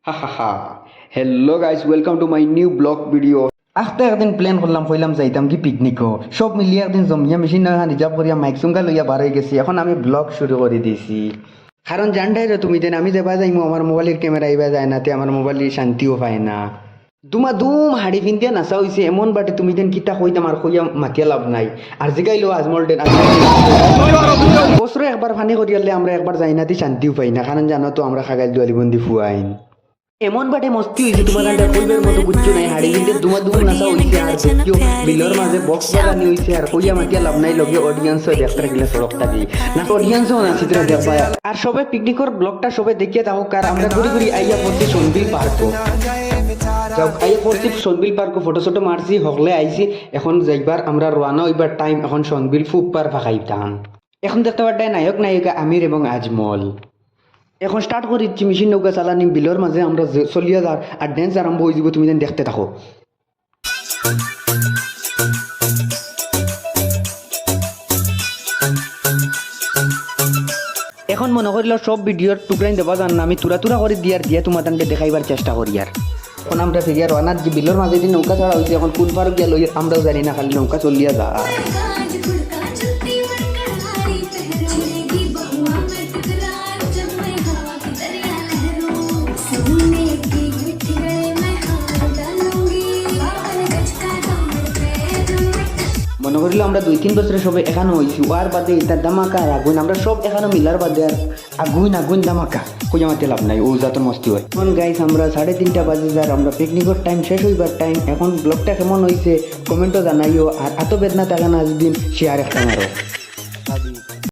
হাহাহা hello guys welcome to my new blog video. আজকে একদিন plan করলাম কইলাম যাইতাম কি পিকনিকও সব মিলিয়ে একদিন জমিয়া মেশিন রিজার্ভ করিয়া মাইক সুঙ্গা লইয়া বার হয়ে গেছি। এখন আমি ব্লগ শুরু করে দিছি কারণ জানটাই রে তুমি দেন আমি যাবা যাইমু আমার মোবাইলের ক্যামেরা আইবা যায় না, তে আমার মোবাইলের শান্তিও পায় না। দুমা দুম হাড়ি ফিনতে নাচা হয়েছে এমন বাটে তুমি দেন কিতা কইতাম আর কইয়া মাতিয়া লাভ নাই। আর জিগাইলো আজমল দেন বছরে একবার ফানি করিয়ালে আমরা একবার যাই না, শান্তিও পাই না কারণ জানো তো আমরা খাগাইল দুয়ালি বন্দি ফুয়াইন এমন বাটে মস্তি হয়েছে তোমার কইবার মতো বুঝছো নাই। হাড়ি ফিনতে দুমা দুম নাচা হয়েছে আর দেখছো বিলর মাঝে বক্স বাগানি হয়েছে আর কইয়া মাতিয়া লাভ নাই। লগে অডিয়েন্সও দেখতে রাখলে সড়কটা দিয়ে না অডিয়েন্সও না চিত্র দেখা আর সবে পিকনিকের ব্লগটা সবে দেখিয়ে থাকুক। আর আমরা ঘুরি ঘুরি আইয়া পড়ছি সনবিল পার্ক আইয়া পড়ছি সনবিল পার্ক ফটো শটো মারছি হকলে আইছি। এখন যাইবার আমরা রওনা হইবার টাইম। এখন সনবিল ফুপ পার ফাঁকাইতাম। এখন দেখতে পারটাই নায়ক নায়িকা আমির এবং আজমল। এখন স্টার্ট করে দিচ্ছি মেশিন নৌকা চালানি বিলের মাঝে আমরা চলিয়া যার আর ড্যান্স আরম্ভ হয়ে যাব। তুমি যেন দেখতে থাকো। এখন মনে করিল সব ভিডিওর টুকরাইন দেওয়া যান না, আমি তুরা তুরা করে দিয়ার দিয়া তোমার দেখাইবার চেষ্টা করি। আর এখন আমরা ফিরিয়া রানার যে বিলের মাঝে যে নৌকা ছাড়া হয়েছে এখন কোন পার গিয়া লই আমরাও জানি না, খালি নৌকা চলিয়া যা। মনে করিল আমরা 2-3 বছরে সবাই এখানে হয়েছি ওয়ার বাদে এটা দামাকা আর আগুন আমরা সব এখানে মিলার বাদে আর আগুন দামাকা কই আমাতে লাভ নাই। ও যাতে মস্তি হয়। এখন গাইস আমরা 3:30 বাজে যার আমরা পিকনিকের টাইম শেষ হইবার টাইম। এখন ব্লগটা কেমন হয়েছে কমেন্টও জানাইও আর এত বেদনা থাকে না আসবিন শেয়ার একটা মারো।